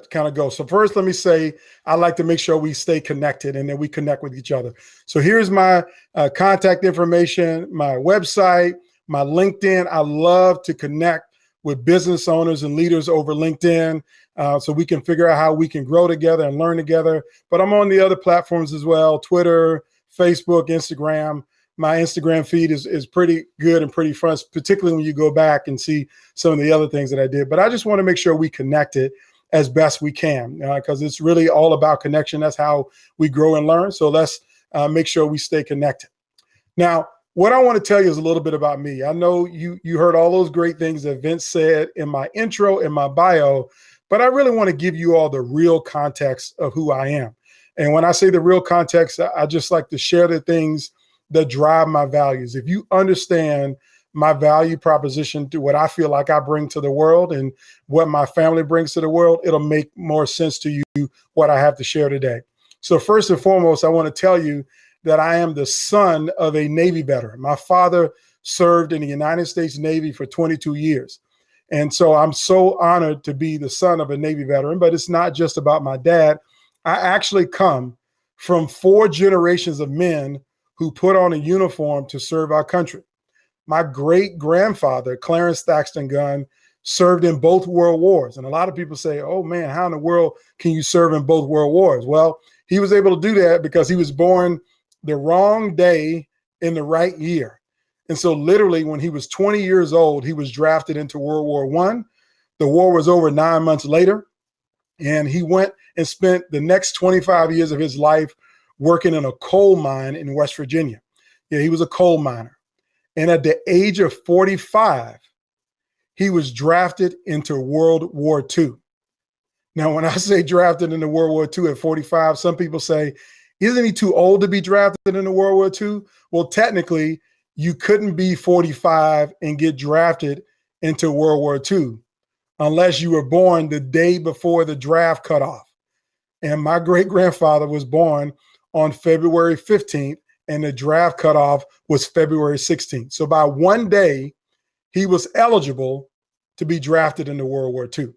to kind of go. So first, let me say, I like to make sure we stay connected and then we connect with each other. So here's my contact information, my website, my LinkedIn. I love to connect with business owners and leaders over LinkedIn so we can figure out how we can grow together and learn together. But I'm on the other platforms as well, Twitter, Facebook, Instagram. My Instagram feed is pretty good and pretty fun, particularly when you go back and see some of the other things that I did. But I just want to make sure we connect it as best we can because it's really all about connection. That's how we grow and learn. So let's make sure we stay connected. Now, what I want to tell you is a little bit about me. I know you heard all those great things that Vince said in my intro, in my bio, but I really want to give you all the real context of who I am. And when I say the real context, I just like to share the things that drive my values. If you understand my value proposition to what I feel like I bring to the world and what my family brings to the world, it'll make more sense to you what I have to share today. So first and foremost, I want to tell you that I am the son of a Navy veteran. My father served in the United States Navy for 22 years. And so I'm so honored to be the son of a Navy veteran, but it's not just about my dad. I actually come from 4 generations of men who put on a uniform to serve our country. My great-grandfather, Clarence Thaxton Gunn, served in both world wars. And a lot of people say, oh man, how in the world can you serve in both world wars? Well, he was able to do that because he was born the wrong day in the right year. And so literally when he was 20 years old, he was drafted into World War I. The war was over 9 months later. And he went and spent the next 25 years of his life working in a coal mine in West Virginia. Yeah, he was a coal miner. And at the age of 45, he was drafted into World War II. Now, when I say drafted into World War II at 45, some people say, isn't he too old to be drafted into World War II? Well, technically, you couldn't be 45 and get drafted into World War II unless you were born the day before the draft cutoff. And my great-grandfather was born on February 15th, and the draft cutoff was February 16th. So by one day, he was eligible to be drafted into World War II.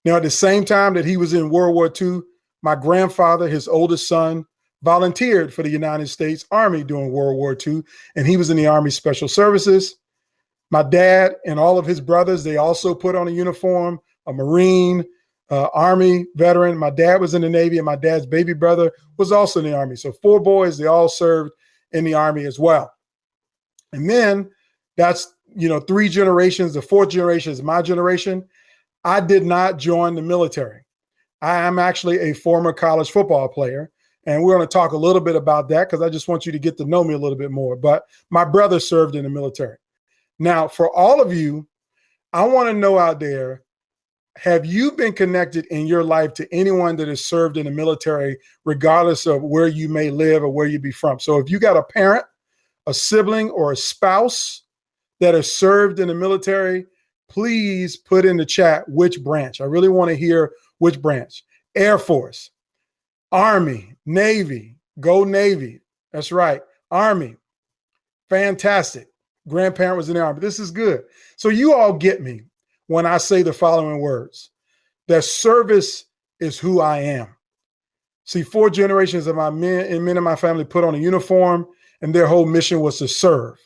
Now, at the same time that he was in World War II, my grandfather, his oldest son, volunteered for the United States Army during World War II, and he was in the Army Special Services. My dad and all of his brothers, they also put on a uniform, a Marine, Army veteran. My dad was in the Navy, and my dad's baby brother was also in the Army. So 4 boys, they all served in the Army as well. And then that's, 3 generations. The 4th generation is my generation. I did not join the military. I am actually a former college football player. And we're going to talk a little bit about that because I just want you to get to know me a little bit more. But my brother served in the military. Now, for all of you, I want to know out there, have you been connected in your life to anyone that has served in the military, regardless of where you may live or where you be from? So if you got a parent, a sibling, or a spouse that has served in the military, please put in the chat which branch. I really want to hear which branch. Air Force, Army, Navy, go Navy. That's right. Army. Fantastic. Grandparent was in the Army. This is good. So you all get me when I say the following words, that service is who I am. See, 4 generations of my men in my family put on a uniform, and their whole mission was to serve.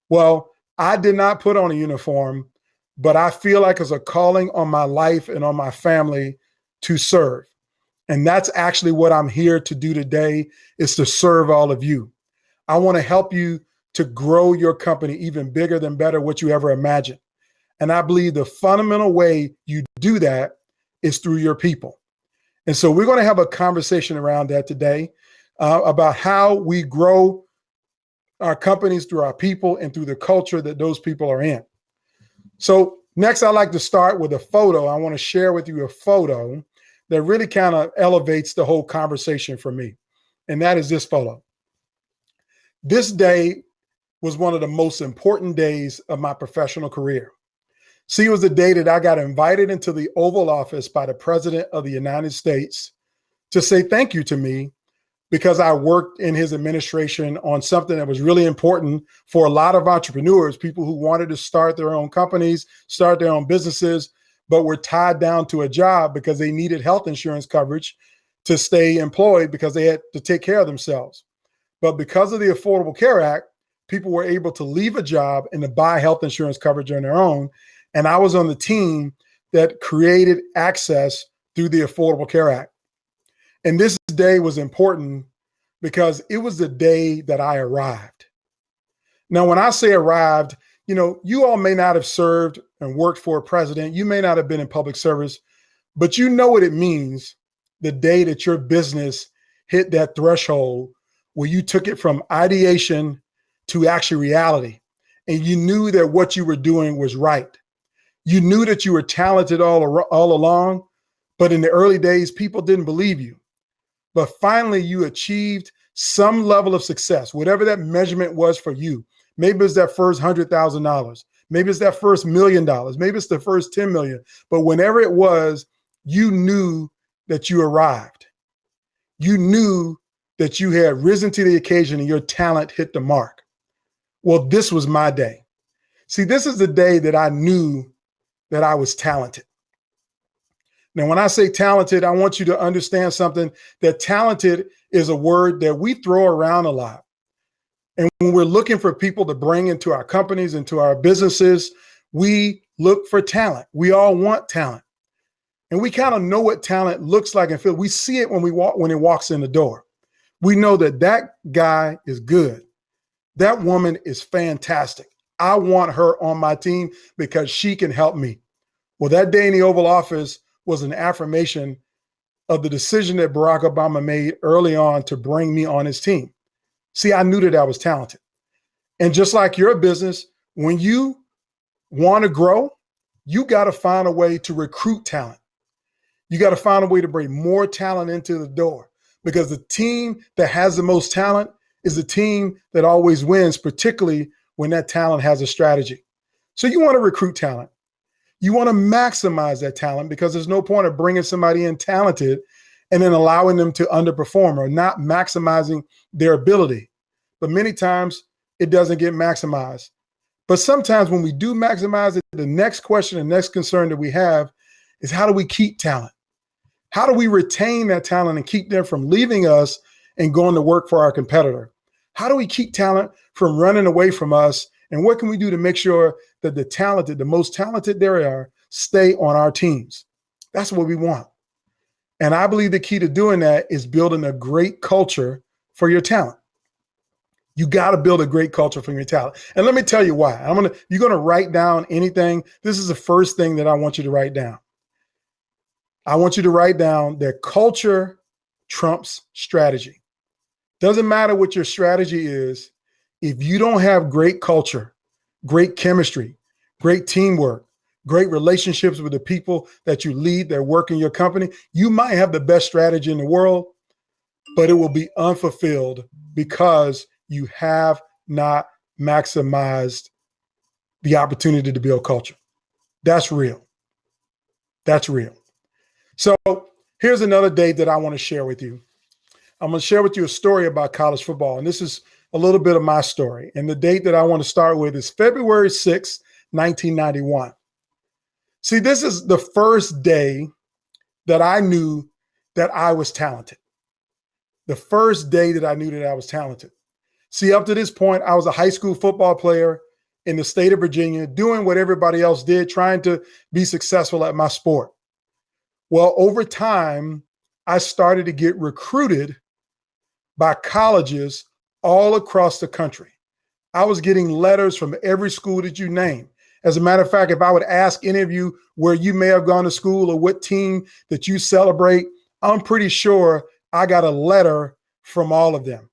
Well, I did not put on a uniform, but I feel like it's a calling on my life and on my family to serve. And that's actually what I'm here to do today, is to serve all of you. I want to help you to grow your company even bigger than better what you ever imagined. And I believe the fundamental way you do that is through your people. And so we're going to have a conversation around that today about how we grow our companies through our people and through the culture that those people are in. So next, I'd like to start with a photo. I want to share with you a photo that really kind of elevates the whole conversation for me. And that is this photo. This day was one of the most important days of my professional career. See, it was the day that I got invited into the Oval Office by the President of the United States to say thank you to me, because I worked in his administration on something that was really important for a lot of entrepreneurs, people who wanted to start their own companies, start their own businesses, but were tied down to a job because they needed health insurance coverage to stay employed because they had to take care of themselves. But because of the Affordable Care Act, people were able to leave a job and to buy health insurance coverage on their own. And I was on the team that created access through the Affordable Care Act. And this day was important because it was the day that I arrived. Now, when I say arrived, you all may not have served and worked for a president. You may not have been in public service, but you know what it means the day that your business hit that threshold where you took it from ideation to actually reality. And you knew that what you were doing was right. You knew that you were talented all along, but in the early days, people didn't believe you. But finally, you achieved some level of success, whatever that measurement was for you. Maybe it's that first $100,000. Maybe it's that first $1 million. Maybe it's the first 10 million. But whenever it was, you knew that you arrived. You knew that you had risen to the occasion and your talent hit the mark. Well, this was my day. See, this is the day that I knew that I was talented. Now, when I say talented, I want you to understand something, that talented is a word that we throw around a lot. And when we're looking for people to bring into our companies, into our businesses, we look for talent. We all want talent. And we kind of know what talent looks like and feel. We see it when it walks in the door. We know that that guy is good. That woman is fantastic. I want her on my team because she can help me. Well, that day in the Oval Office was an affirmation of the decision that Barack Obama made early on to bring me on his team. See, I knew that I was talented. And just like your business, when you want to grow, you got to find a way to recruit talent. You got to find a way to bring more talent into the door, because the team that has the most talent is the team that always wins, particularly when that talent has a strategy. So you want to recruit talent. You want to maximize that talent, because there's no point of bringing somebody in talented and then allowing them to underperform or not maximizing their ability. But many times it doesn't get maximized. But sometimes when we do maximize it, the next question and next concern that we have is, how do we keep talent? How do we retain that talent and keep them from leaving us and going to work for our competitor? How do we keep talent from running away from us? And what can we do to make sure that the talented, the most talented there are, stay on our teams? That's what we want. And I believe the key to doing that is building a great culture for your talent. You got to build a great culture for your talent. And let me tell you why. You're going to write down anything. This is the first thing that I want you to write down. I want you to write down that culture trumps strategy. Doesn't matter what your strategy is. If you don't have great culture, great chemistry, great teamwork, great relationships with the people that you lead that work in your company, you might have the best strategy in the world, but it will be unfulfilled because you have not maximized the opportunity to build culture. That's real. That's real. So here's another date that I want to share with you. I'm going to share with you a story about college football. And this is a little bit of my story. And the date that I want to start with is February 6th, 1991. See, this is the first day that I knew that I was talented. The first day that I knew that I was talented. See, up to this point, I was a high school football player in the state of Virginia, doing what everybody else did, trying to be successful at my sport. Well, over time, I started to get recruited by colleges all across the country. I was getting letters from every school that you name. As a matter of fact, if I would ask any of you where you may have gone to school or what team that you celebrate, I'm pretty sure I got a letter from all of them.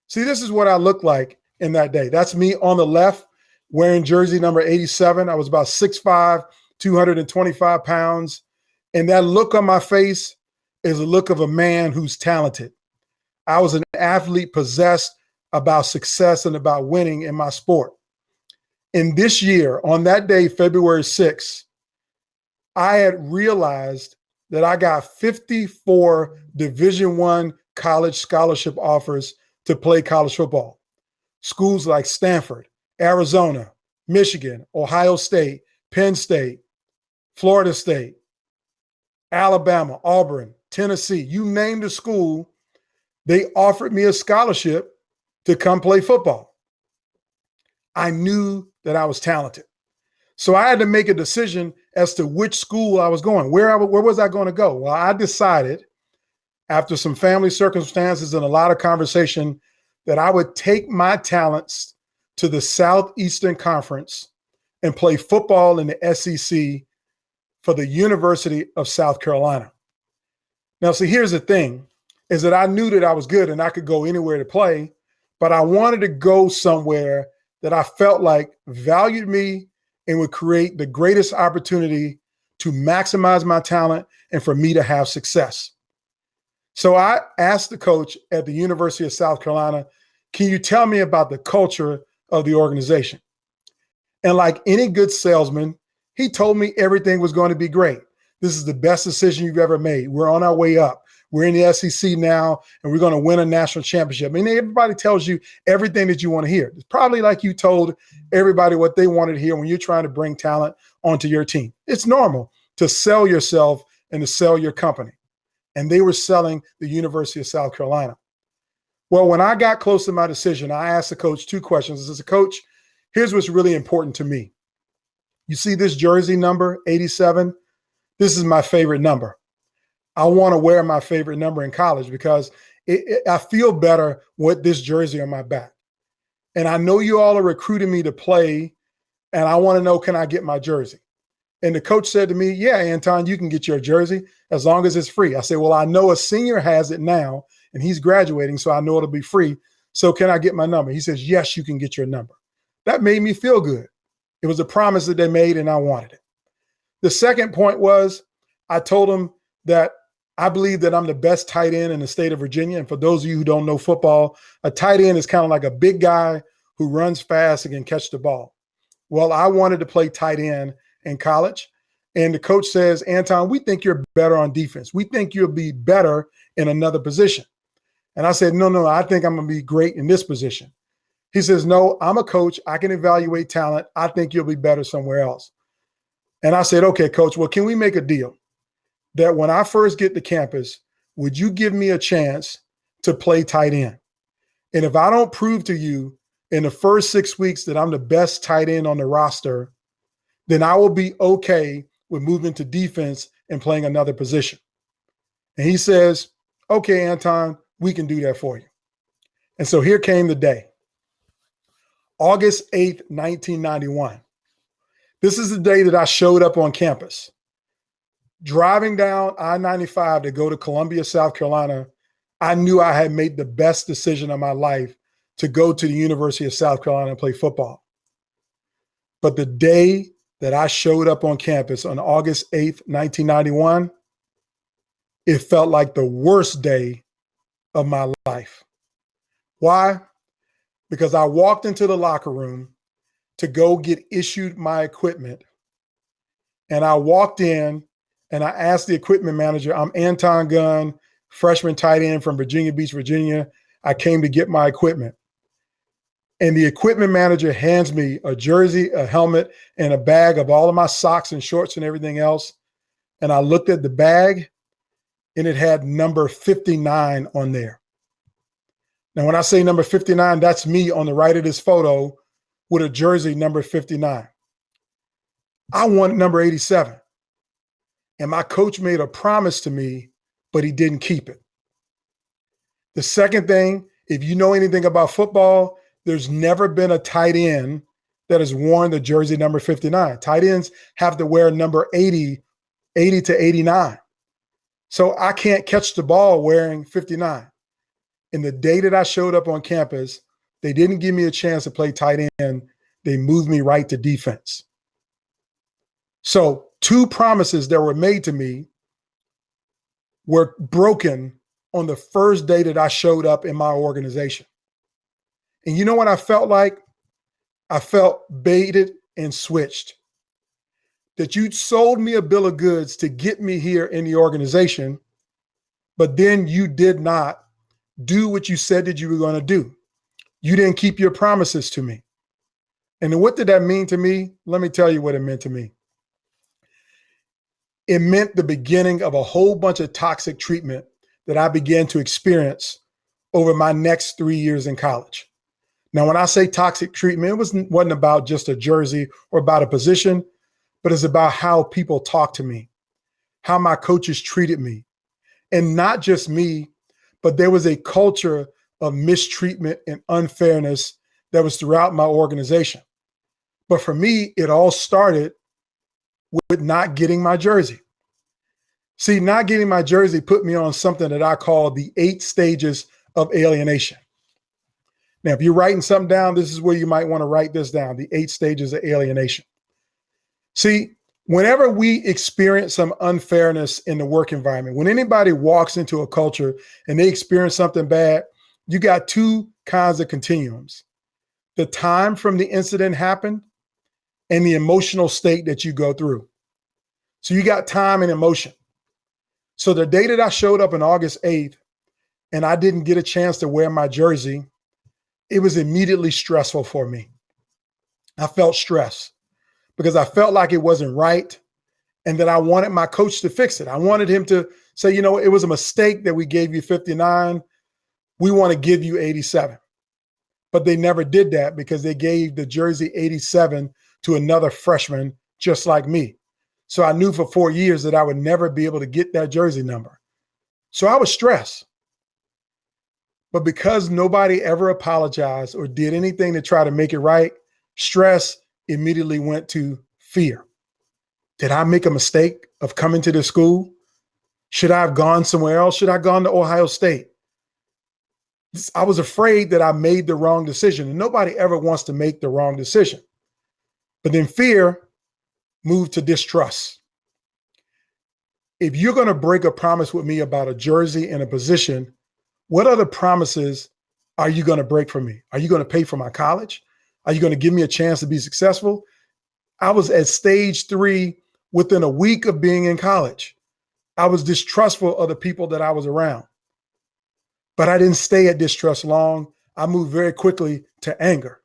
See, this is what I looked like in that day. That's me on the left, wearing jersey number 87. I was about 6'5", 225 pounds. And that look on my face is a look of a man who's talented. I was an athlete possessed about success and about winning in my sport. In this year, on that day, February 6th, I had realized that I got 54 Division I college scholarship offers to play college football. Schools like Stanford, Arizona, Michigan, Ohio State, Penn State, Florida State, Alabama, Auburn, Tennessee, you name the school, they offered me a scholarship to come play football. I knew that I was talented. So I had to make a decision as to which school I was going. Where was I going to go? Well, I decided after some family circumstances and a lot of conversation that I would take my talents to the Southeastern Conference and play football in the SEC for the University of South Carolina. Now, see, here's the thing, is that I knew that I was good and I could go anywhere to play, but I wanted to go somewhere that I felt like valued me and would create the greatest opportunity to maximize my talent and for me to have success. So I asked the coach at the University of South Carolina, can you tell me about the culture of the organization? And like any good salesman, he told me everything was going to be great. This is the best decision you've ever made. We're on our way up. We're in the SEC now, and we're going to win a national championship. I mean, everybody tells you everything that you want to hear. It's probably like you told everybody what they wanted to hear when you're trying to bring talent onto your team. It's normal to sell yourself and to sell your company. And they were selling the University of South Carolina. Well, when I got close to my decision, I asked the coach two questions. I said, Coach, here's what's really important to me. You see this jersey number, 87? This is my favorite number. I want to wear my favorite number in college because I feel better with this jersey on my back. And I know you all are recruiting me to play, and I want to know, can I get my jersey? And the coach said to me, yeah, Anton, you can get your jersey as long as it's free. I said, well, I know a senior has it now, and he's graduating, so I know it'll be free. So can I get my number? He says, yes, you can get your number. That made me feel good. It was a promise that they made, and I wanted it. The second point was I told them that I believe that I'm the best tight end in the state of Virginia. And for those of you who don't know football, a tight end is kind of like a big guy who runs fast and can catch the ball. Well, I wanted to play tight end in college. And the coach says, Anton, we think you're better on defense. We think you'll be better in another position. And I said, no, I think I'm going to be great in this position. He says, no, I'm a coach. I can evaluate talent. I think you'll be better somewhere else. And I said, okay, coach, well, can we make a deal that when I first get to campus, would you give me a chance to play tight end? And if I don't prove to you in the first 6 weeks that I'm the best tight end on the roster, then I will be okay with moving to defense and playing another position. And he says, okay, Anton, we can do that for you. And so here came the day, August 8th, 1991. This is the day that I showed up on campus. Driving down I-95 to go to Columbia, South Carolina, I knew I had made the best decision of my life to go to the University of South Carolina and play football. But the day that I showed up on campus on August 8th, 1991, it felt like the worst day of my life. Why? Because I walked into the locker room to go get issued my equipment. And I walked in and I asked the equipment manager, I'm Anton Gunn, freshman tight end from Virginia Beach, Virginia. I came to get my equipment. And the equipment manager hands me a jersey, a helmet, and a bag of all of my socks and shorts and everything else. And I looked at the bag and it had number 59 on there. Now, when I say number 59, that's me on the right of this photo with a jersey number 59. I wanted number 87. And my coach made a promise to me, but he didn't keep it. The second thing, if you know anything about football, there's never been a tight end that has worn the jersey number 59. Tight ends have to wear number 80 to 89. So I can't catch the ball wearing 59. And the day that I showed up on campus, they didn't give me a chance to play tight end. They moved me right to defense. So two promises that were made to me were broken on the first day that I showed up in my organization. And you know what I felt like? I felt baited and switched. That you sold me a bill of goods to get me here in the organization, but then you did not do what you said that you were going to do. You didn't keep your promises to me. And what did that mean to me? Let me tell you what it meant to me. it meant the beginning of a whole bunch of toxic treatment that I began to experience over my next 3 years in college. Now, when I say toxic treatment, it wasn't about just a jersey or about a position, but it's about how people talk to me, how my coaches treated me. And not just me, but there was a culture of mistreatment and unfairness that was throughout my organization. But for me, it all started with not getting my jersey. See, not getting my jersey put me on something that I call the 8 stages of alienation. Now, if you're writing something down, this is where you might want to write this down, the 8 stages of alienation. See, whenever we experience some unfairness in the work environment, when anybody walks into a culture and they experience something bad, you got 2 kinds of continuums. The time from the incident happened and the emotional state that you go through. So you got time and emotion. So the day that I showed up on August 8th and I didn't get a chance to wear my jersey, it was immediately stressful for me. I felt stress because I felt like it wasn't right and that I wanted my coach to fix it. I wanted him to say, you know, it was a mistake that we gave you 59. We want to give you 87. But they never did that because they gave the jersey 87 to another freshman just like me. So I knew for 4 years that I would never be able to get that jersey number. So I was stressed. But because nobody ever apologized or did anything to try to make it right, stress immediately went to fear. Did I make a mistake of coming to this school? Should I have gone somewhere else? Should I have gone to Ohio State? I was afraid that I made the wrong decision, and nobody ever wants to make the wrong decision. But then fear moved to distrust. If you're going to break a promise with me about a jersey and a position, what other promises are you going to break for me? Are you going to pay for my college? Are you going to give me a chance to be successful? I was at stage 3 within a week of being in college. I was distrustful of the people that I was around. But I didn't stay at distrust long. I moved very quickly to anger.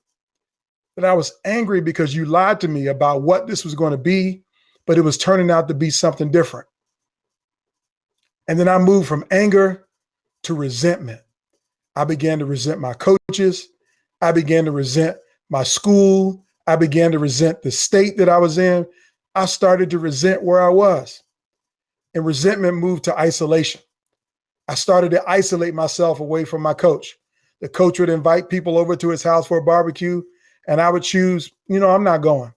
But I was angry because you lied to me about what this was going to be, but it was turning out to be something different. And then I moved from anger to resentment. I began to resent my coaches. I began to resent my school. I began to resent the state that I was in. I started to resent where I was. And resentment moved to isolation. I started to isolate myself away from my coach. The coach would invite people over to his house for a barbecue, and I would choose, I'm not going.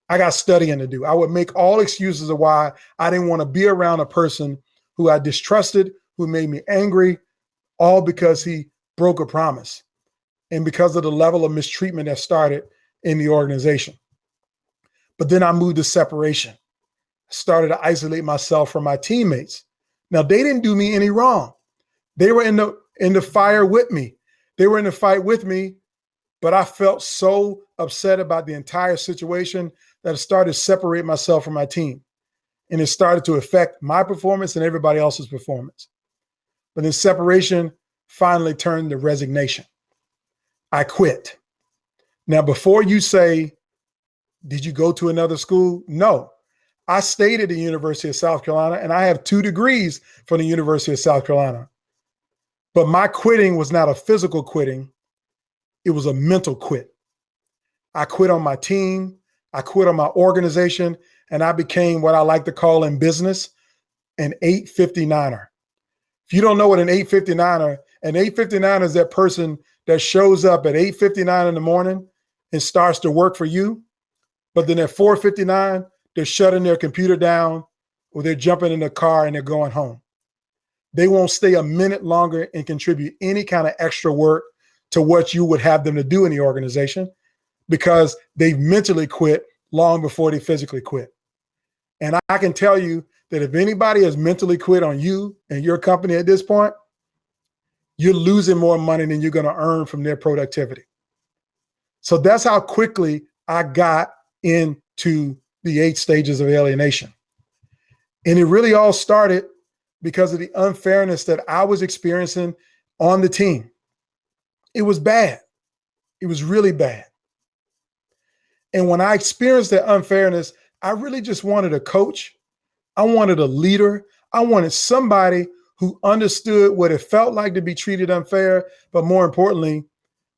I got studying to do. I would make all excuses of why I didn't want to be around a person who I distrusted, who made me angry, all because he broke a promise and because of the level of mistreatment that started in the organization. But then I moved to separation. I started to isolate myself from my teammates. Now, they didn't do me any wrong. They were in the fire with me. They were in the fight with me, but I felt so upset about the entire situation that I started to separate myself from my team. And it started to affect my performance and everybody else's performance. But then separation finally turned to resignation. I quit. Now, before you say, did you go to another school? No. I stayed at the University of South Carolina, and I have 2 degrees from the University of South Carolina. But my quitting was not a physical quitting. It was a mental quit. I quit on my team. I quit on my organization, and I became what I like to call in business an 859er. If you don't know what an 859er is that person that shows up at 8:59 in the morning and starts to work for you, but then at 4:59, they're shutting their computer down or they're jumping in the car and they're going home. They won't stay a minute longer and contribute any kind of extra work to what you would have them to do in the organization because they've mentally quit long before they physically quit. And I can tell you that if anybody has mentally quit on you and your company at this point, you're losing more money than you're going to earn from their productivity. So that's how quickly I got into the 8 stages of alienation. And it really all started because of the unfairness that I was experiencing on the team. It was bad. It was really bad. And when I experienced that unfairness, I really just wanted a coach I wanted a leader. I wanted somebody who understood what it felt like to be treated unfair, but more importantly,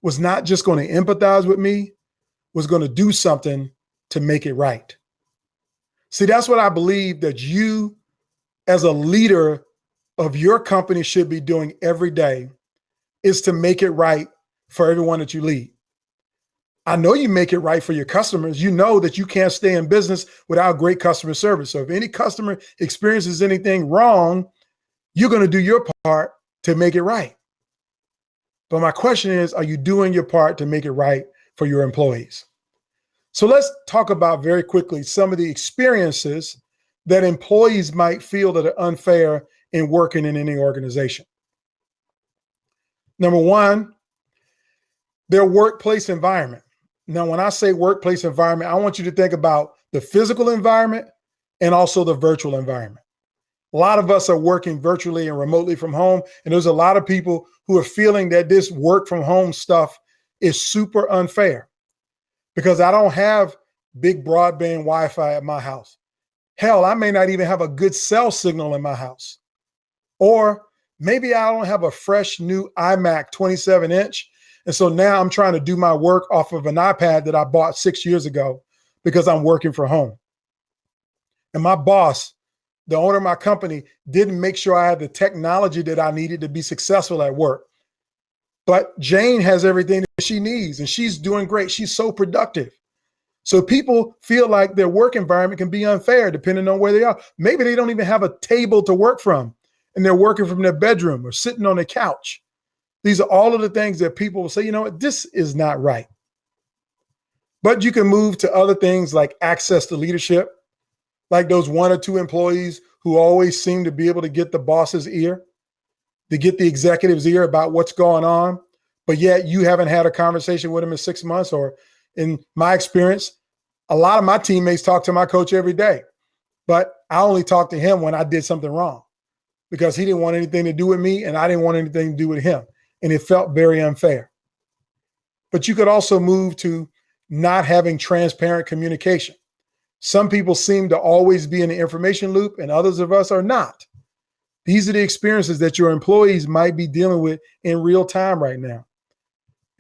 was not just going to empathize with me, was going to do something to make it right. See, that's what I believe that you, as a leader of your company, should be doing every day, is to make it right for everyone that you lead. I know you make it right for your customers. You know that you can't stay in business without great customer service. So if any customer experiences anything wrong, you're going to do your part to make it right. But my question is, are you doing your part to make it right for your employees? So let's talk about very quickly some of the experiences that employees might feel that are unfair in working in any organization. Number one, their workplace environment. Now, when I say workplace environment, I want you to think about the physical environment and also the virtual environment. A lot of us are working virtually and remotely from home, and there's a lot of people who are feeling that this work from home stuff is super unfair because I don't have big broadband Wi-Fi at my house. Hell, I may not even have a good cell signal in my house. Or maybe I don't have a fresh new iMac 27-inch. And so now I'm trying to do my work off of an iPad that I bought 6 years ago because I'm working from home. And my boss, the owner of my company, didn't make sure I had the technology that I needed to be successful at work. But Jane has everything that she needs and she's doing great. She's so productive. So people feel like their work environment can be unfair depending on where they are. Maybe they don't even have a table to work from and they're working from their bedroom or sitting on a couch. These are all of the things that people will say, you know what, this is not right. But you can move to other things like access to leadership, like those 1 or 2 employees who always seem to be able to get the boss's ear, to get the executive's ear about what's going on, but yet you haven't had a conversation with them in 6 months. Or in my experience, a lot of my teammates talk to my coach every day, but I only talk to him when I did something wrong because he didn't want anything to do with me and I didn't want anything to do with him. And it felt very unfair. But you could also move to not having transparent communication. Some people seem to always be in the information loop and others of us are not. These are the experiences that your employees might be dealing with in real time right now.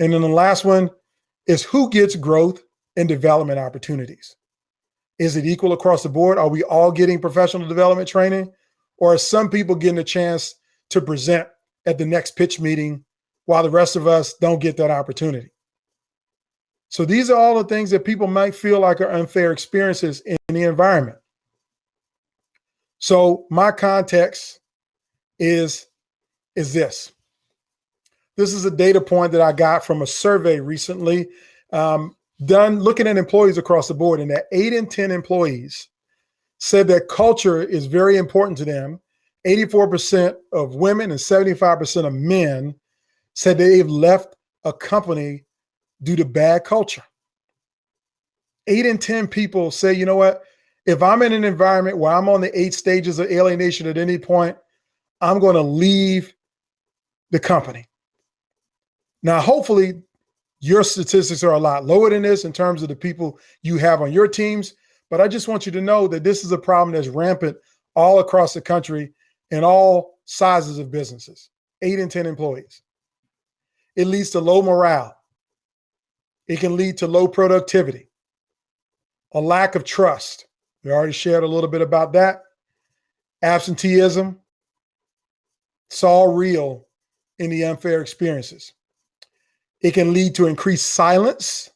And then the last one is who gets growth and development opportunities. Is it equal across the board? Are we all getting professional development training? Or are some people getting a chance to present at the next pitch meeting while the rest of us don't get that opportunity? So these are all the things that people might feel like are unfair experiences in the environment. So my context is this. This is a data point that I got from a survey recently done looking at employees across the board, and that 8 in 10 employees said that culture is very important to them. 84% of women and 75% of men said they've left a company due to bad culture. 8 in 10 people say, you know what, if I'm in an environment where I'm on the 8 stages of alienation at any point, I'm going to leave the company. Now, hopefully your statistics are a lot lower than this in terms of the people you have on your teams, but I just want you to know that this is a problem that's rampant all across the country in all sizes of businesses. 8 in 10 employees. It leads to low morale. It can lead to low productivity, a lack of trust. We already shared a little bit about that. Absenteeism. It's all real in the unfair experiences. It can lead to increased silence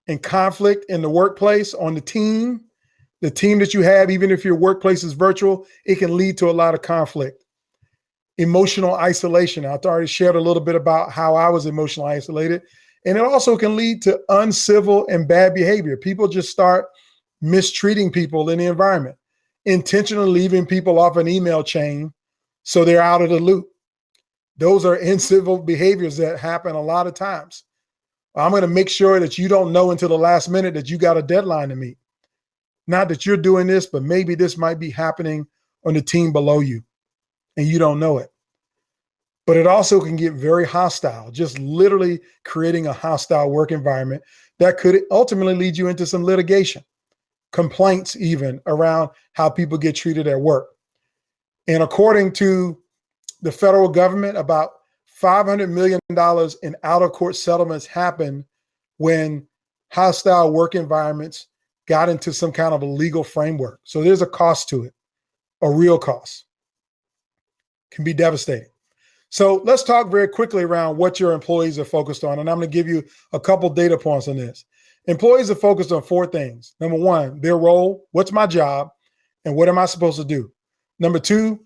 and conflict in the workplace, on the team that you have, even if your workplace is virtual, it can lead to a lot of conflict. Emotional isolation. I've already shared a little bit about how I was emotionally isolated. And it also can lead to uncivil and bad behavior. People just start mistreating people in the environment, intentionally leaving people off an email chain so they're out of the loop. Those are incivil behaviors that happen a lot of times. I'm going to make sure that you don't know until the last minute that you got a deadline to meet. Not that you're doing this, but maybe this might be happening on the team below you and you don't know it. But it also can get very hostile, just literally creating a hostile work environment that could ultimately lead you into some litigation. complaints even around how people get treated at work. And according to the federal government, about $500 million in out-of-court settlements happened when hostile work environments got into some kind of a legal framework. So there's a cost to it, a real cost. Can be devastating. So let's talk very quickly around what your employees are focused on. And I'm going to give you a couple data points on this. Employees are focused on 4 things. Number 1, their role. What's my job? And what am I supposed to do? Number 2,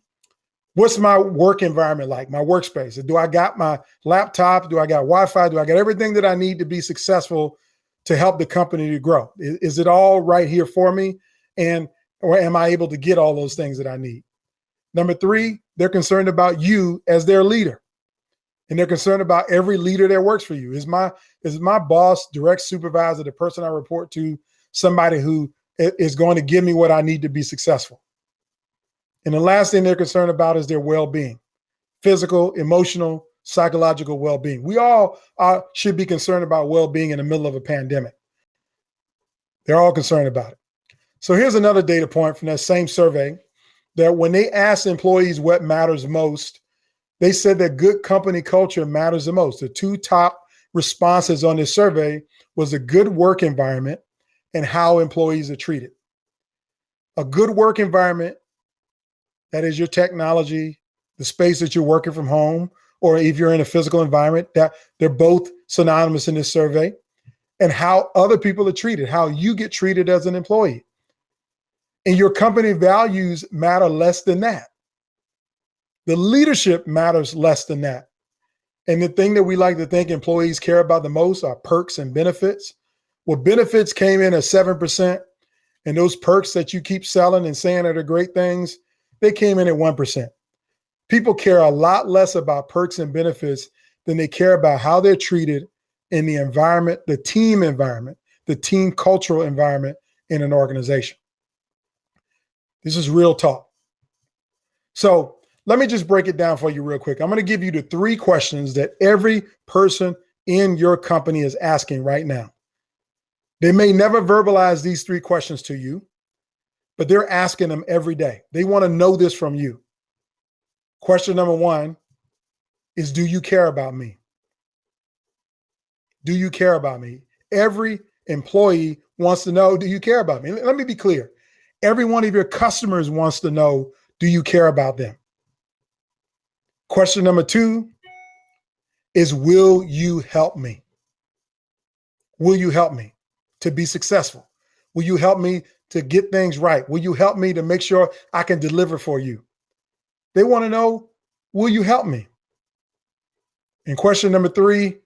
what's my work environment like, my workspace? Do I got my laptop? Do I got Wi-Fi? Do I got everything that I need to be successful to help the company to grow? Is it all right here for me? Or am I able to get all those things that I need? Number 3, they're concerned about you as their leader. And they're concerned about every leader that works for you. Is my boss, direct supervisor, the person I report to, somebody who is going to give me what I need to be successful? And the last thing they're concerned about is their well-being, physical, emotional, psychological well-being. We all should be concerned about well-being in the middle of a pandemic. They're all concerned about it. So here's another data point from that same survey, that when they asked employees what matters most, they said that good company culture matters the most. The 2 top responses on this survey was a good work environment and how employees are treated. A good work environment, that is your technology, the space that you're working from home, or if you're in a physical environment, that they're both synonymous in this survey, and how other people are treated, how you get treated as an employee. And your company values matter less than that. The leadership matters less than that. And the thing that we like to think employees care about the most are perks and benefits. Well, benefits came in at 7%, and those perks that you keep selling and saying are the great things, they came in at 1%. People care a lot less about perks and benefits than they care about how they're treated in the environment, the team cultural environment in an organization. This is real talk. So let me just break it down for you real quick. I'm going to give you the 3 questions that every person in your company is asking right now. They may never verbalize these 3 questions to you, but they're asking them every day. They want to know this from you. Question number 1 is, do you care about me? Do you care about me? Every employee wants to know, do you care about me? Let me be clear. Every one of your customers wants to know, do you care about them? Question number 2 is, will you help me? Will you help me to be successful? Will you help me to get things right? Will you help me to make sure I can deliver for you? They want to know, will you help me? And question number 3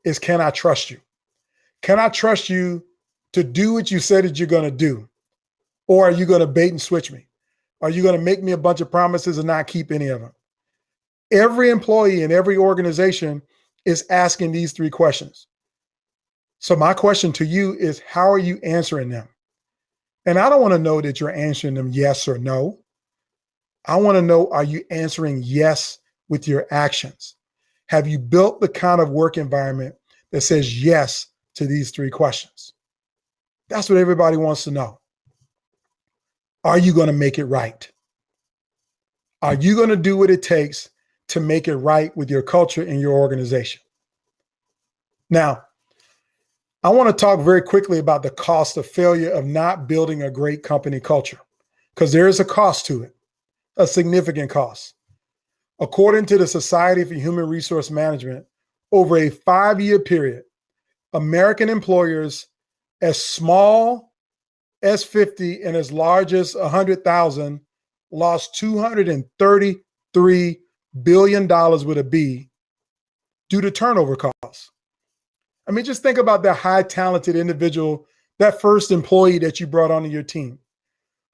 is, can I trust you? Can I trust you to do what you said that you're going to do? Or are you going to bait and switch me? Are you going to make me a bunch of promises and not keep any of them? Every employee in every organization is asking these 3 questions. So my question to you is, how are you answering them? And I don't want to know that you're answering them yes or no. I want to know, are you answering yes with your actions? Have you built the kind of work environment that says yes to these 3 questions? That's what everybody wants to know. Are you going to make it right? Are you going to do what it takes to make it right with your culture and your organization? Now, I want to talk very quickly about the cost of failure of not building a great company culture, because there is a cost to it, a significant cost. According to the Society for Human Resource Management, over a 5-year period, American employers as small as 50 and as large as 100,000 lost $233 billion with a B due to turnover costs. I mean, just think about that high talented individual, that first employee that you brought onto your team,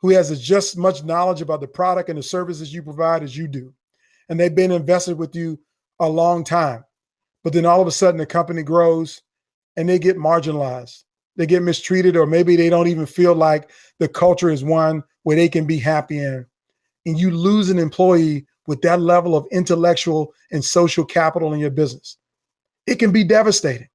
who has just as much knowledge about the product and the services you provide as you do. And they've been invested with you a long time. But then all of a sudden the company grows and they get marginalized. They get mistreated, or maybe they don't even feel like the culture is one where they can be happy in. And you lose an employee with that level of intellectual and social capital in your business. It can be devastating.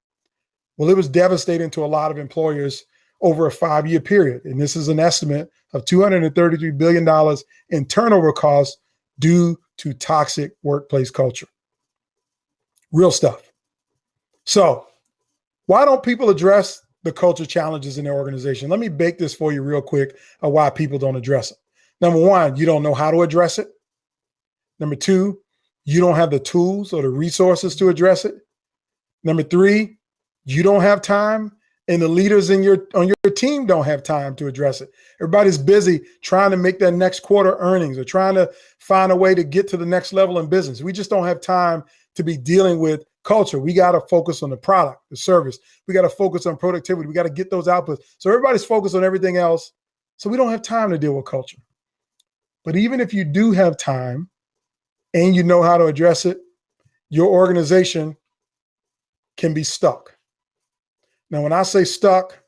Well, it was devastating to a lot of employers over a 5-year period. And this is an estimate of $233 billion in turnover costs due to toxic workplace culture. Real stuff. So why don't people address the culture challenges in their organization? Let me bake this for you real quick of why people don't address it. Number one, you don't know how to address it. Number two, you don't have the tools or the resources to address it. Number three, you don't have time, and the leaders on your team don't have time to address it. Everybody's busy trying to make their next quarter earnings or trying to find a way to get to the next level in business. We just don't have time to be dealing with culture. We got to focus on the product, the service. We got to focus on productivity. We got to get those outputs. So everybody's focused on everything else. So we don't have time to deal with culture. But even if you do have time and you know how to address it, your organization can be stuck. Now, when I say stuck,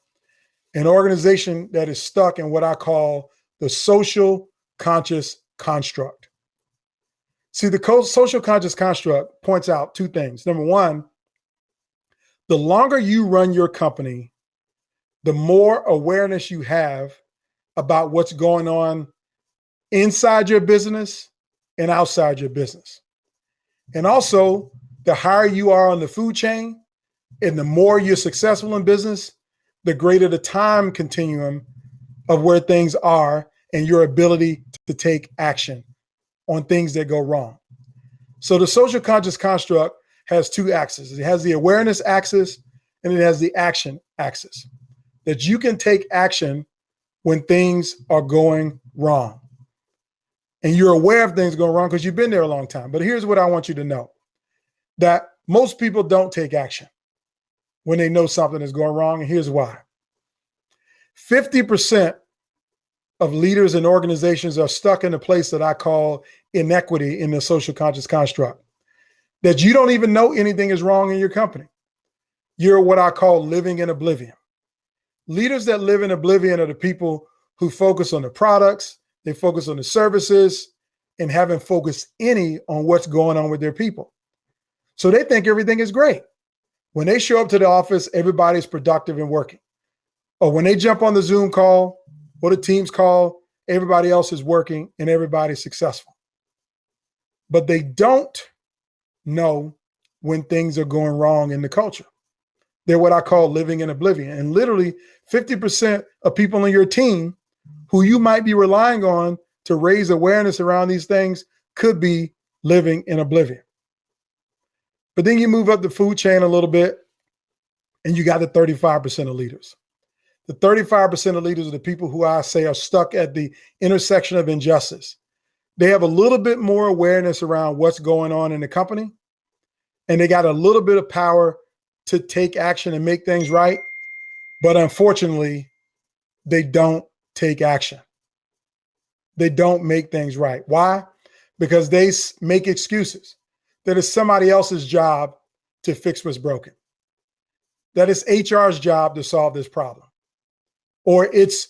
an organization that is stuck in what I call the social conscious construct. See, the social conscious construct points out two things. Number one, the longer you run your company, the more awareness you have about what's going on inside your business and outside your business. And also, the higher you are on the food chain and the more you're successful in business, the greater the time continuum of where things are and your ability to take action on things that go wrong. So the social conscious construct has two axes. It has the awareness axis and it has the action axis. That you can take action when things are going wrong. And you're aware of things going wrong because you've been there a long time. But here's what I want you to know. That most people don't take action when they know something is going wrong. And here's why. 50% of leaders and organizations are stuck in a place that I call inequity in the social conscious construct. That you don't even know anything is wrong in your company. You're what I call living in oblivion. Leaders that live in oblivion are the people who focus on the products, they focus on the services, and haven't focused any on what's going on with their people. So they think everything is great. When they show up to the office, everybody's productive and working. Or when they jump on the Zoom call or the Teams call, everybody else is working and everybody's successful. But they don't know when things are going wrong in the culture. They're what I call living in oblivion. And literally 50% of people on your team who you might be relying on to raise awareness around these things could be living in oblivion. But then you move up the food chain a little bit and you got the 35% of leaders. The 35% of leaders are the people who I say are stuck at the intersection of injustice. They have a little bit more awareness around what's going on in the company, and they got a little bit of power to take action and make things right. But unfortunately, they don't take action. They don't make things right. Why? Because they make excuses that it's somebody else's job to fix what's broken. That it's HR's job to solve this problem. Or it's,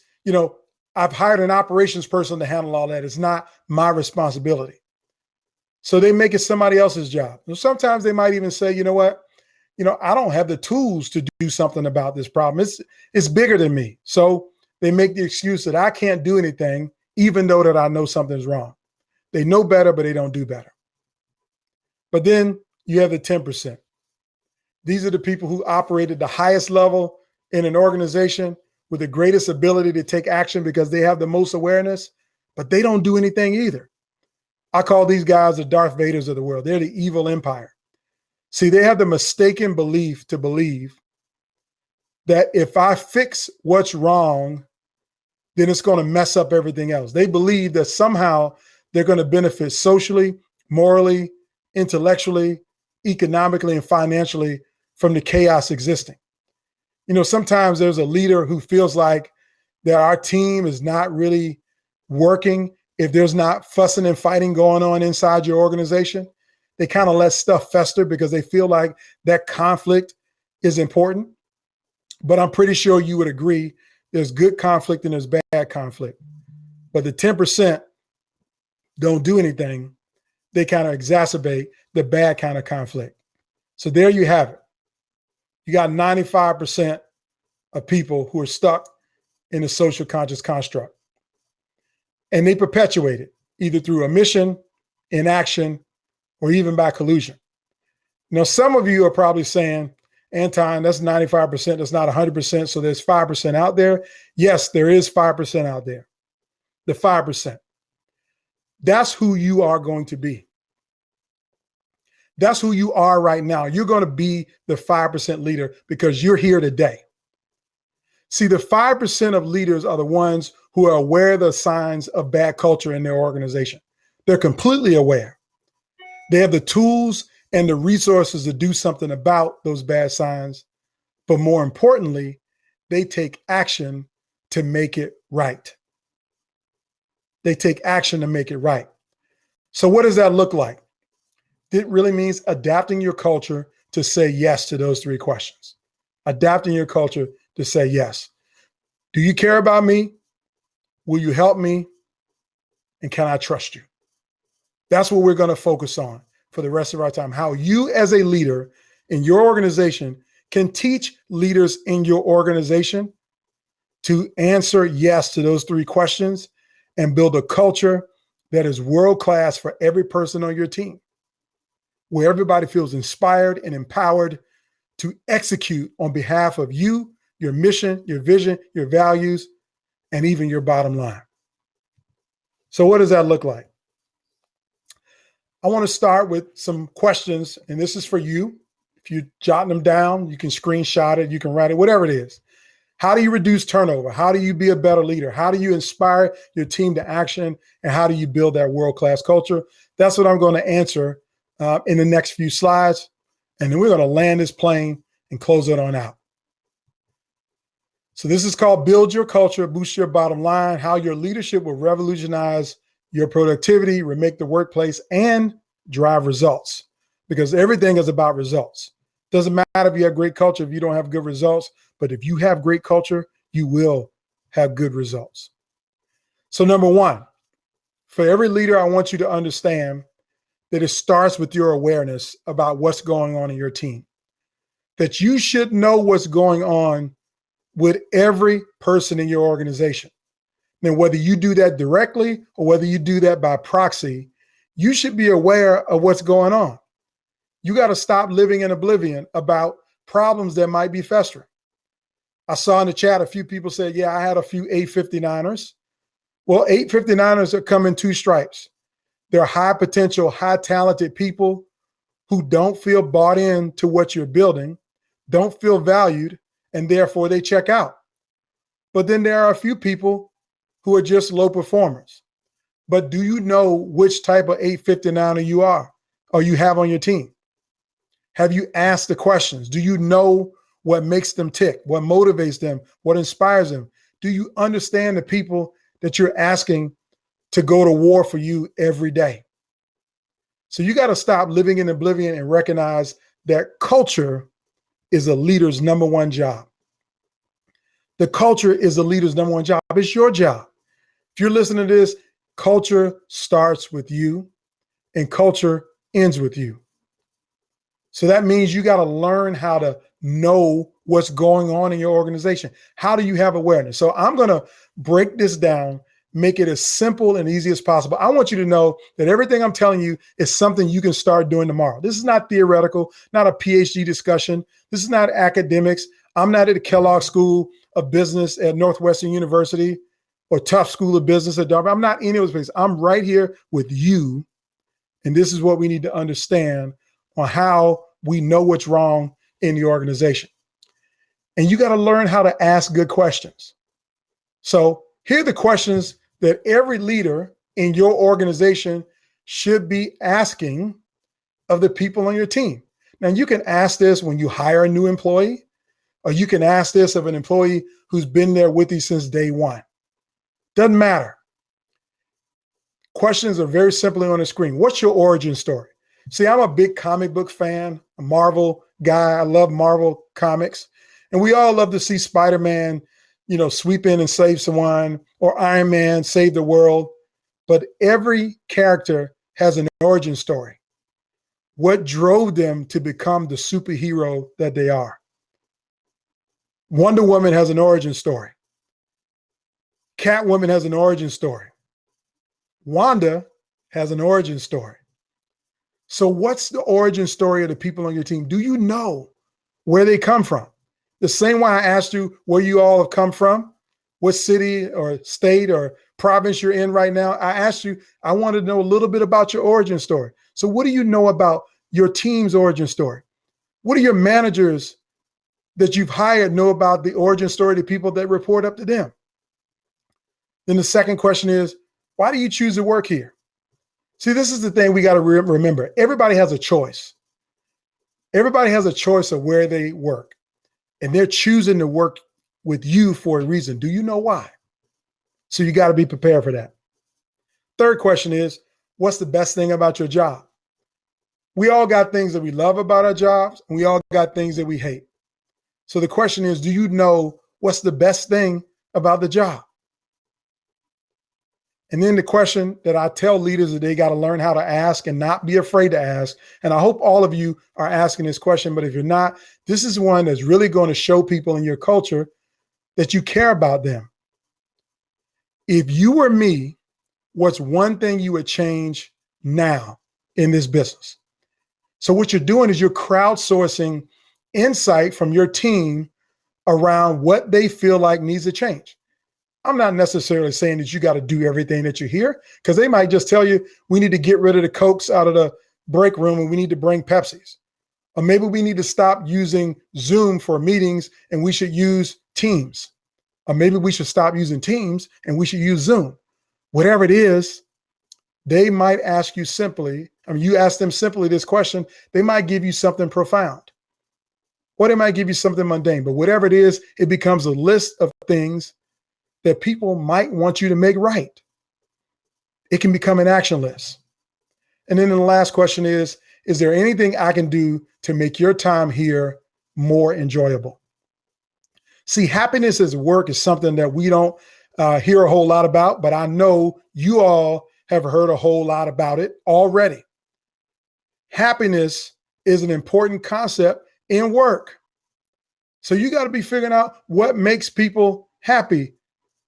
I've hired an operations person to handle all that. It's not my responsibility. So they make it somebody else's job. And sometimes they might even say, you know what? I don't have the tools to do something about this problem. It's bigger than me. So they make the excuse that I can't do anything, even though that I know something's wrong. They know better, but they don't do better. But then you have the 10%. These are the people who operate at the highest level in an organization with the greatest ability to take action because they have the most awareness, but they don't do anything either. I call these guys the Darth Vaders of the world. They're the evil empire. See, they have the mistaken belief to believe that if I fix what's wrong, then it's going to mess up everything else. They believe that somehow they're going to benefit socially, morally, intellectually, economically, and financially from the chaos existing. Sometimes there's a leader who feels like that our team is not really working if there's not fussing and fighting going on inside your organization. They kind of let stuff fester because they feel like that conflict is important. But I'm pretty sure you would agree there's good conflict and there's bad conflict. But the 10% don't do anything. They kind of exacerbate the bad kind of conflict. So there you have it. You got 95% of people who are stuck in the social conscious construct. And they perpetuate it either through omission, inaction, or even by collusion. Now, some of you are probably saying, Anton, that's 95%, that's not 100%, so there's 5% out there. Yes, there is 5% out there. The 5%. That's who you are going to be. That's who you are right now. You're going to be the 5% leader because you're here today. See, the 5% of leaders are the ones who are aware of the signs of bad culture in their organization. They're completely aware. They have the tools and the resources to do something about those bad signs. But more importantly, they take action to make it right. They take action to make it right. So what does that look like? It really means adapting your culture to say yes to those three questions. Adapting your culture to say yes. Do you care about me? Will you help me? And can I trust you? That's what we're going to focus on for the rest of our time. How you as a leader in your organization can teach leaders in your organization to answer yes to those three questions and build a culture that is world-class for every person on your team, where everybody feels inspired and empowered to execute on behalf of you, your mission, your vision, your values, and even your bottom line. So what does that look like? I want to start with some questions, and this is for you. If you jot them down, you can screenshot it, you can write it, whatever it is. How do you reduce turnover? How do you be a better leader? How do you inspire your team to action? And how do you build that world-class culture? That's what I'm going to answer in the next few slides. And then we're going to land this plane and close it on out. So this is called Build Your Culture, Boost Your Bottom Line, how your leadership will revolutionize your productivity, remake the workplace, and drive results. Because everything is about results. Doesn't matter if you have great culture if you don't have good results, but if you have great culture, you will have good results. So number one, for every leader, I want you to understand that it starts with your awareness about what's going on in your team. That you should know what's going on with every person in your organization. Now, whether you do that directly or whether you do that by proxy, you should be aware of what's going on. You got to stop living in oblivion about problems that might be festering. I saw in the chat a few people said, yeah, I had a few 859ers. Well, 859ers come in two stripes. They're high potential, high talented people who don't feel bought in to what you're building, don't feel valued, and therefore they check out. But then there are a few people who are just low performers. But do you know which type of 859er you are or you have on your team? Have you asked the questions? Do you know what makes them tick? What motivates them? What inspires them? Do you understand the people that you're asking to go to war for you every day? So you got to stop living in oblivion and recognize that culture is a leader's number one job. The culture is a leader's number one job. It's your job. If you're listening to this, culture starts with you and culture ends with you. So that means you got to learn how to know what's going on in your organization. How do you have awareness? So I'm going to break this down, make it as simple and easy as possible. I want you to know that everything I'm telling you is something you can start doing tomorrow. This is not theoretical, not a PhD discussion. This is not academics. I'm not at the Kellogg School of Business at Northwestern University or Tufts School of Business at Dartmouth. I'm not in those places. I'm right here with you. And this is what we need to understand on how we know what's wrong in the organization. And you got to learn how to ask good questions. So here are the questions that every leader in your organization should be asking of the people on your team. Now, you can ask this when you hire a new employee, or you can ask this of an employee who's been there with you since day one. Doesn't matter. Questions are very simply on the screen. What's your origin story? See, I'm a big comic book fan, a Marvel guy. I love Marvel comics. And we all love to see Spider-Man, sweep in and save someone, or Iron Man save the world. But every character has an origin story. What drove them to become the superhero that they are? Wonder Woman has an origin story. Catwoman has an origin story. Wanda has an origin story. So what's the origin story of the people on your team? Do you know where they come from? The same way I asked you where you all have come from, what city or state or province you're in right now, I asked you, I wanted to know a little bit about your origin story. So what do you know about your team's origin story? What do your managers that you've hired know about the origin story of the people that report up to them? Then the second question is, why do you choose to work here? See, this is the thing we got to remember. Everybody has a choice. Everybody has a choice of where they work, and they're choosing to work with you for a reason. Do you know why? So you got to be prepared for that. Third question is, what's the best thing about your job? We all got things that we love about our jobs, and we all got things that we hate. So the question is, do you know what's the best thing about the job? And then the question that I tell leaders that they got to learn how to ask and not be afraid to ask. And I hope all of you are asking this question, but if you're not, this is one that's really going to show people in your culture that you care about them. If you were me, what's one thing you would change now in this business? So what you're doing is you're crowdsourcing insight from your team around what they feel like needs to change. I'm not necessarily saying that you got to do everything that you hear, because they might just tell you, we need to get rid of the Cokes out of the break room and we need to bring Pepsis. Or maybe we need to stop using Zoom for meetings and we should use Teams. Or maybe we should stop using Teams and we should use Zoom. Whatever it is, they might ask you simply, you ask them simply this question, they might give you something profound. Or they might give you something mundane, but whatever it is, it becomes a list of things that people might want you to make right. It can become an action list. And then the last question is there anything I can do to make your time here more enjoyable? See, happiness at work is something that we don't hear a whole lot about, but I know you all have heard a whole lot about it already. Happiness is an important concept in work. So you got to be figuring out what makes people happy,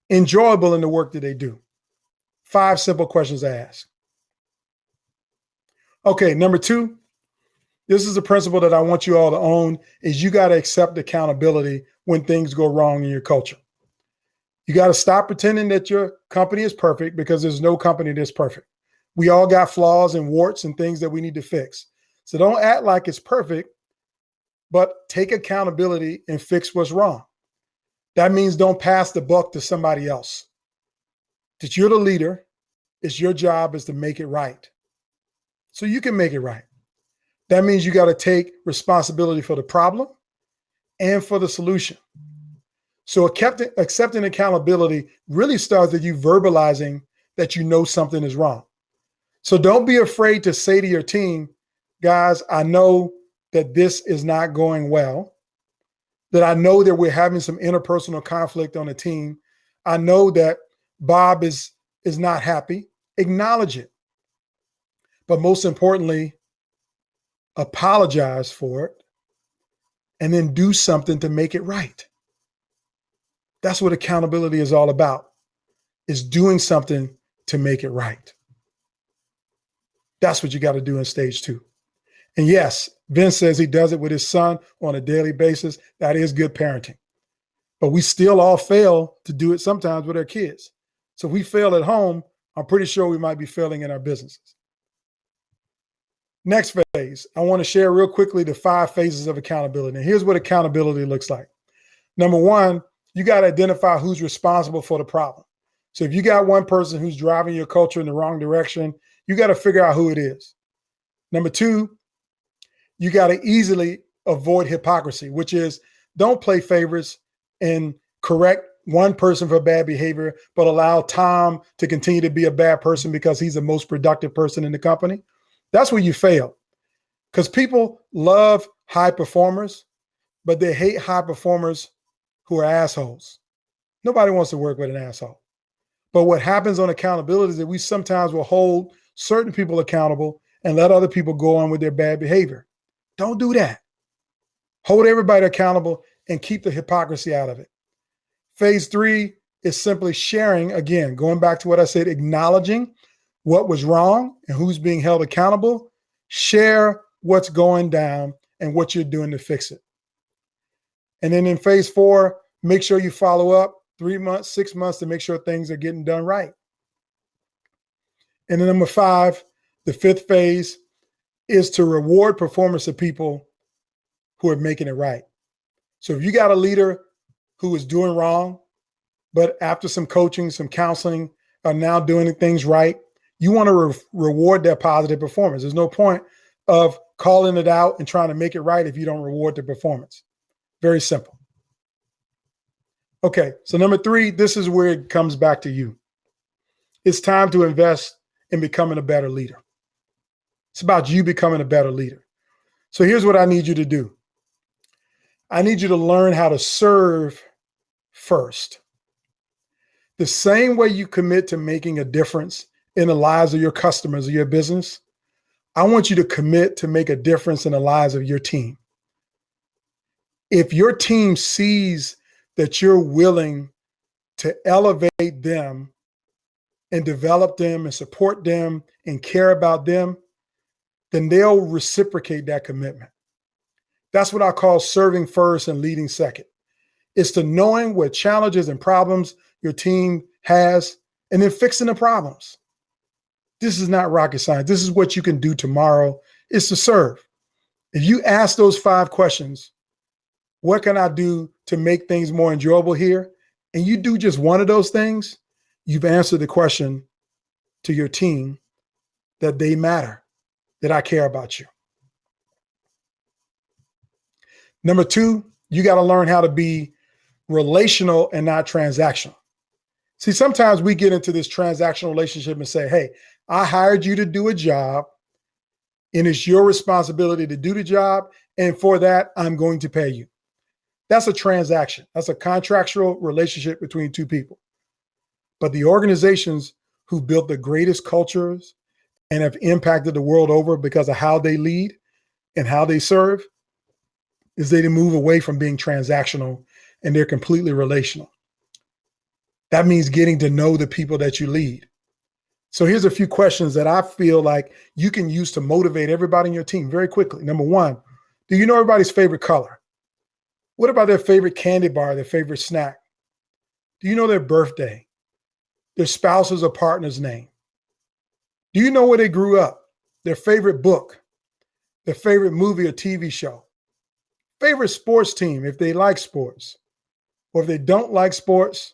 enjoyable in the work that they do. 5 simple questions to ask. Okay, number 2, this is a principle that I want you all to own, is you got to accept accountability when things go wrong in your culture. You got to stop pretending that your company is perfect, because there's no company that's perfect. We all got flaws and warts and things that we need to fix. So don't act like it's perfect, but take accountability and fix what's wrong. That means don't pass the buck to somebody else. That you're the leader, it's your job is to make it right. So you can make it right. That means you got to take responsibility for the problem and for the solution. So accepting accountability really starts with you verbalizing that you know something is wrong. So don't be afraid to say to your team, guys, I know that this is not going well, that I know that we're having some interpersonal conflict on the team. I know that Bob is not happy. Acknowledge it. But most importantly, apologize for it and then do something to make it right. That's what accountability is all about, is doing something to make it right. That's what you got to do in stage 2. And yes, Vince says he does it with his son on a daily basis. That is good parenting. But we still all fail to do it sometimes with our kids. So if we fail at home, I'm pretty sure we might be failing in our businesses. Next phase, I want to share real quickly the 5 phases of accountability. And here's what accountability looks like. Number 1, you got to identify who's responsible for the problem. So if you got one person who's driving your culture in the wrong direction, you got to figure out who it is. Number 2, you got to easily avoid hypocrisy, which is don't play favorites and correct one person for bad behavior, but allow Tom to continue to be a bad person because he's the most productive person in the company. That's where you fail, because people love high performers, but they hate high performers who are assholes. Nobody wants to work with an asshole. But what happens on accountability is that we sometimes will hold certain people accountable and let other people go on with their bad behavior. Don't do that. Hold everybody accountable and keep the hypocrisy out of it. Phase 3, is simply sharing, again, going back to what I said, acknowledging what was wrong and who's being held accountable. Share what's going down and what you're doing to fix it. And then in phase 4, make sure you follow up 3 months, 6 months to make sure things are getting done right. And then number 5, the 5th phase is to reward performance of people who are making it right. So if you got a leader who is doing wrong, but after some coaching, some counseling, are now doing things right, you want to reward their positive performance. There's no point of calling it out and trying to make it right if you don't reward the performance. Very simple. Okay, so number 3, this is where it comes back to you. It's time to invest in becoming a better leader. It's about you becoming a better leader. So here's what I need you to do. I need you to learn how to serve first. The same way you commit to making a difference in the lives of your customers or your business, I want you to commit to make a difference in the lives of your team. If your team sees that you're willing to elevate them and develop them and support them and care about them, then they'll reciprocate that commitment. That's what I call serving first and leading second. It's to knowing what challenges and problems your team has and then fixing the problems. This is not rocket science. This is what you can do tomorrow, is to serve. If you ask those 5 questions, what can I do to make things more enjoyable here? And you do just one of those things, you've answered the question to your team that they matter, that I care about you. Number 2, you got to learn how to be relational and not transactional. See, sometimes we get into this transactional relationship and say, hey, I hired you to do a job and it's your responsibility to do the job. And for that, I'm going to pay you. That's a transaction. That's a contractual relationship between 2 people. But the organizations who built the greatest cultures and have impacted the world over because of how they lead and how they serve is they move away from being transactional and they're completely relational. That means getting to know the people that you lead. So here's a few questions that I feel like you can use to motivate everybody in your team very quickly. Number 1, do you know everybody's favorite color? What about their favorite candy bar, their favorite snack? Do you know their birthday, their spouse's or partner's name? Do you know where they grew up, their favorite book, their favorite movie or TV show, favorite sports team if they like sports, or if they don't like sports,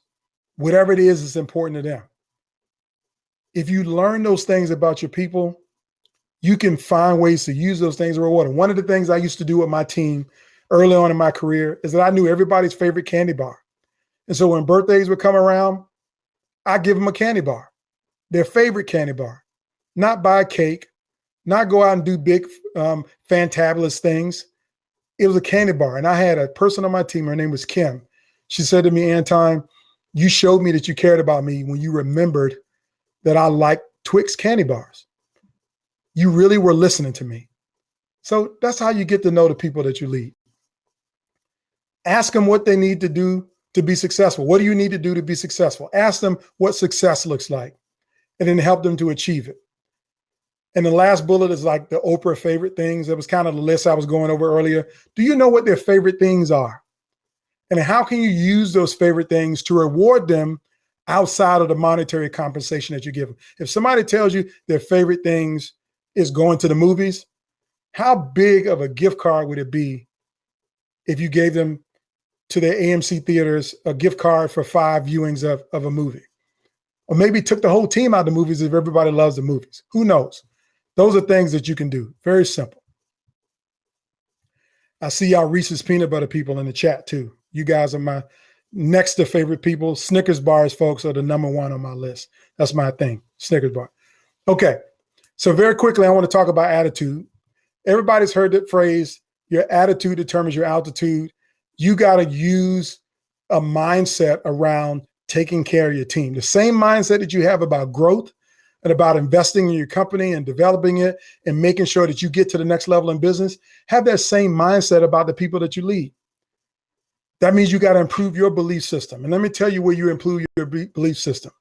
whatever it is that's important to them? If you learn those things about your people, you can find ways to use those things to reward them. One of the things I used to do with my team early on in my career is that I knew everybody's favorite candy bar. And so when birthdays would come around, I give them a candy bar, their favorite candy bar, not buy a cake, not go out and do big, fantabulous things. It was a candy bar. And I had a person on my team, her name was Kim. She said to me, Anton, you showed me that you cared about me when you remembered that I liked Twix candy bars. You really were listening to me. So that's how you get to know the people that you lead. Ask them what they need to do to be successful. What do you need to do to be successful? Ask them what success looks like and then help them to achieve it. And the last bullet is like the Oprah favorite things. That was kind of the list I was going over earlier. Do you know what their favorite things are? And how can you use those favorite things to reward them outside of the monetary compensation that you give them? If somebody tells you their favorite things is going to the movies, how big of a gift card would it be if you gave them to their AMC theaters a gift card for 5 viewings of a movie? Or maybe took the whole team out of the movies if everybody loves the movies. Who knows? Those are things that you can do. Very simple. I see y'all Reese's peanut butter people in the chat too. You guys are my next to favorite people. Snickers bars, folks, are the number 1 on my list. That's my thing, Snickers bar. Okay, so very quickly, I want to talk about attitude. Everybody's heard that phrase, your attitude determines your altitude. You got to use a mindset around taking care of your team. The same mindset that you have about growth and about investing in your company and developing it and making sure that you get to the next level in business, have that same mindset about the people that you lead. That means you got to improve your belief system. And let me tell you where you improve your belief system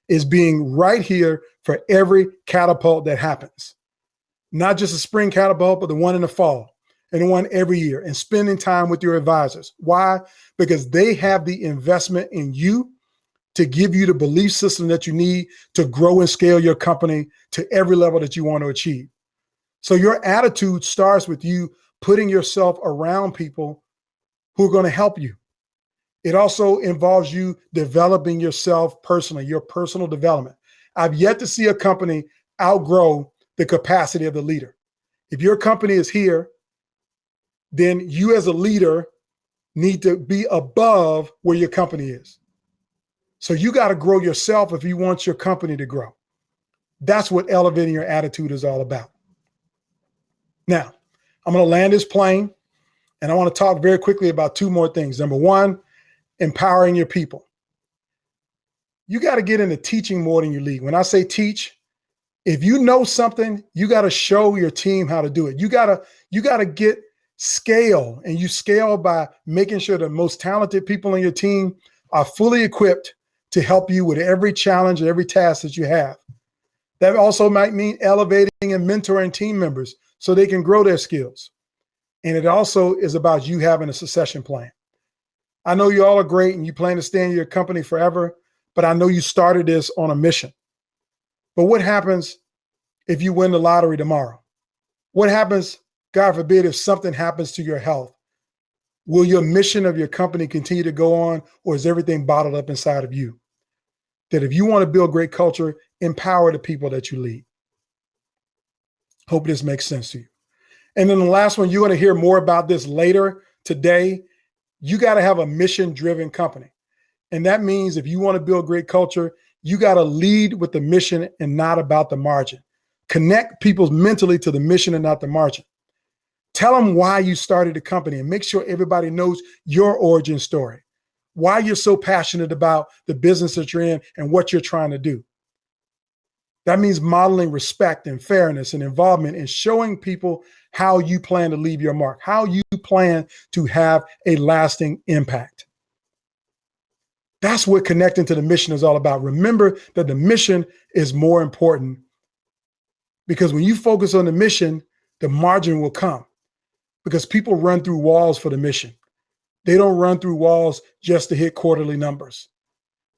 is being right here for every catapult that happens. Not just a spring catapult, but the one in the fall and the one every year, and spending time with your advisors. Why? Because they have the investment in you to give you the belief system that you need to grow and scale your company to every level that you want to achieve. So your attitude starts with you putting yourself around people who are going to help you. It also involves you developing yourself personally, your personal development. I've yet to see a company outgrow the capacity of the leader. If your company is here, then you as a leader need to be above where your company is. So you got to grow yourself if you want your company to grow. That's what elevating your attitude is all about. Now, I'm going to land this plane, and I want to talk very quickly about two more things. Number one, empowering your people. You got to get into teaching more than you lead. When I say teach, if you know something, you got to show your team how to do it. You got to get scale, and you scale by making sure the most talented people on your team are fully equipped to help you with every challenge and every task that you have. That also might mean elevating and mentoring team members so they can grow their skills. And it also is about you having a succession plan. I know you all are great and you plan to stay in your company forever, but I know you started this on a mission. But what happens if you win the lottery tomorrow? What happens, God forbid, if something happens to your health? Will your mission of your company continue to go on, or is everything bottled up inside of you? That if you want to build great culture, empower the people that you lead. Hope this makes sense to you. And then the last one, you're going to hear more about this later today. You got to have a mission-driven company. And that means if you want to build great culture, you got to lead with the mission and not about the margin. Connect people mentally to the mission and not the margin. Tell them why you started the company and make sure everybody knows your origin story, why you're so passionate about the business that you're in and what you're trying to do. That means modeling respect and fairness and involvement and showing people how you plan to leave your mark, how you plan to have a lasting impact. That's what connecting to the mission is all about. Remember that the mission is more important, because when you focus on the mission, the margin will come, because people run through walls for the mission. They don't run through walls just to hit quarterly numbers.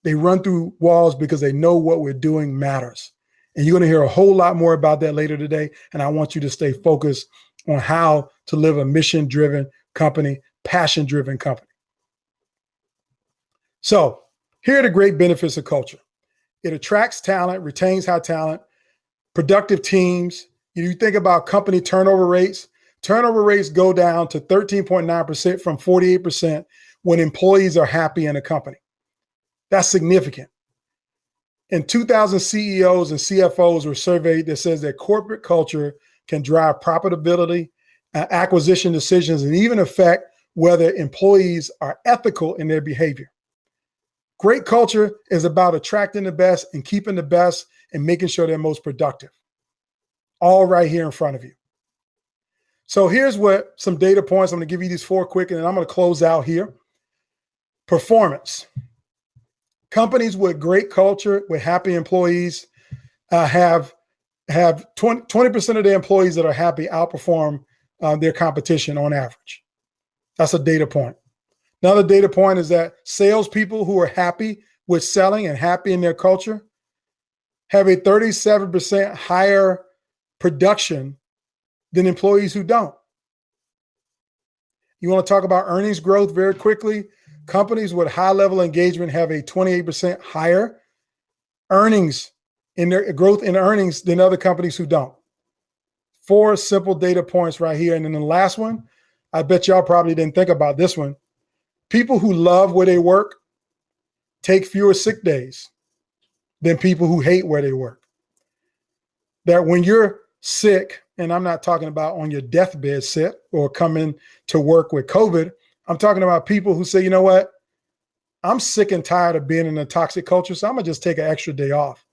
They run through walls because they know what we're doing matters. And you're going to hear a whole lot more about that later today. And I want you to stay focused on how to live a mission-driven company, passion-driven company. So here are the great benefits of culture. It attracts talent, retains high talent, productive teams. You think about company turnover rates. Turnover rates go down to 13.9% from 48% when employees are happy in a company. That's significant. In 2,000 CEOs and CFOs were surveyed that says that corporate culture can drive profitability, acquisition decisions, and even affect whether employees are ethical in their behavior. Great culture is about attracting the best and keeping the best and making sure they're most productive. All right here in front of you. So here's what some data points. I'm going to give you these 4 quick, and then I'm going to close out here. Performance. Companies with great culture, with happy employees, have 20% of their employees that are happy outperform their competition on average. That's a data point. Another data point is that salespeople who are happy with selling and happy in their culture have a 37% higher production than employees who don't. You want to talk about earnings growth very quickly? Companies with high level engagement have a 28% higher earnings in their growth in earnings than other companies who don't. 4 simple data points right here. And then the last one, I bet y'all probably didn't think about this one. People who love where they work take fewer sick days than people who hate where they work. That when you're sick, and I'm not talking about on your deathbed sick or coming to work with COVID, I'm talking about people who say, you know what, I'm sick and tired of being in a toxic culture, so I'm going to just take an extra day off,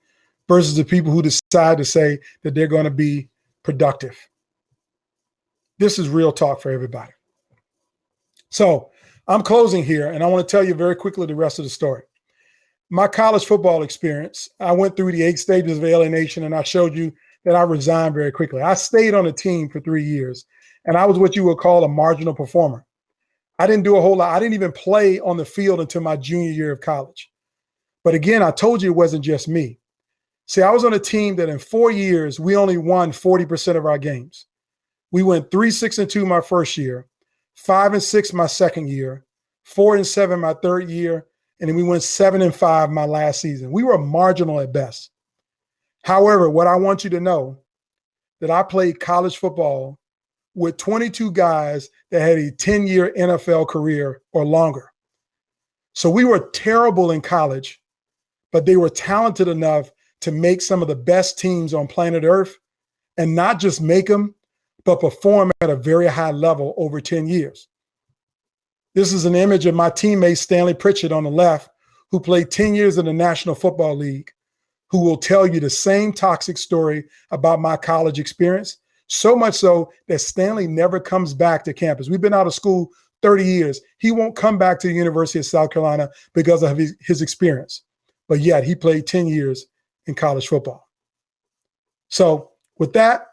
versus the people who decide to say that they're going to be productive. This is real talk for everybody. So I'm closing here, and I want to tell you very quickly the rest of the story. My college football experience, I went through the 8 stages of alienation, and I showed you that I resigned very quickly. I stayed on a team for 3 years, and I was what you would call a marginal performer. I didn't do a whole lot. I didn't even play on the field until my junior year of college. But again, I told you it wasn't just me. See, I was on a team that in 4 years, we only won 40% of our games. We went 3-6-2 my first year, 5-6 my second year, 4-7 my third year, and then we went 7-5 my last season. We were marginal at best. However, what I want you to know, that I played college football with 22 guys that had a 10-year NFL career or longer. So we were terrible in college, but they were talented enough to make some of the best teams on planet Earth, and not just make them, but perform at a very high level over 10 years. This is an image of my teammate Stanley Pritchett on the left, who played 10 years in the National Football League, who will tell you the same toxic story about my college experience, so much so that Stanley never comes back to campus. We've been out of school 30 years. He won't come back to the University of South Carolina because of his experience, but yet he played 10 years in college football. So with that,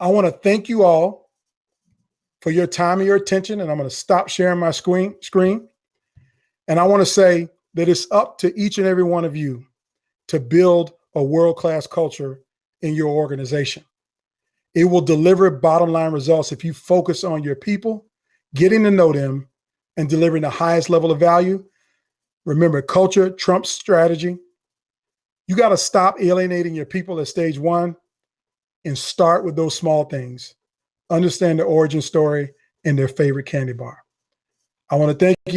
I want to thank you all for your time and your attention, and I'm going to stop sharing my screen. And I want to say that it's up to each and every one of you to build a world-class culture in your organization. It will deliver bottom line results if you focus on your people, getting to know them, and delivering the highest level of value. Remember, culture trumps strategy. You got to stop alienating your people at stage 1 and start with those small things. Understand their origin story and their favorite candy bar. I want to thank you.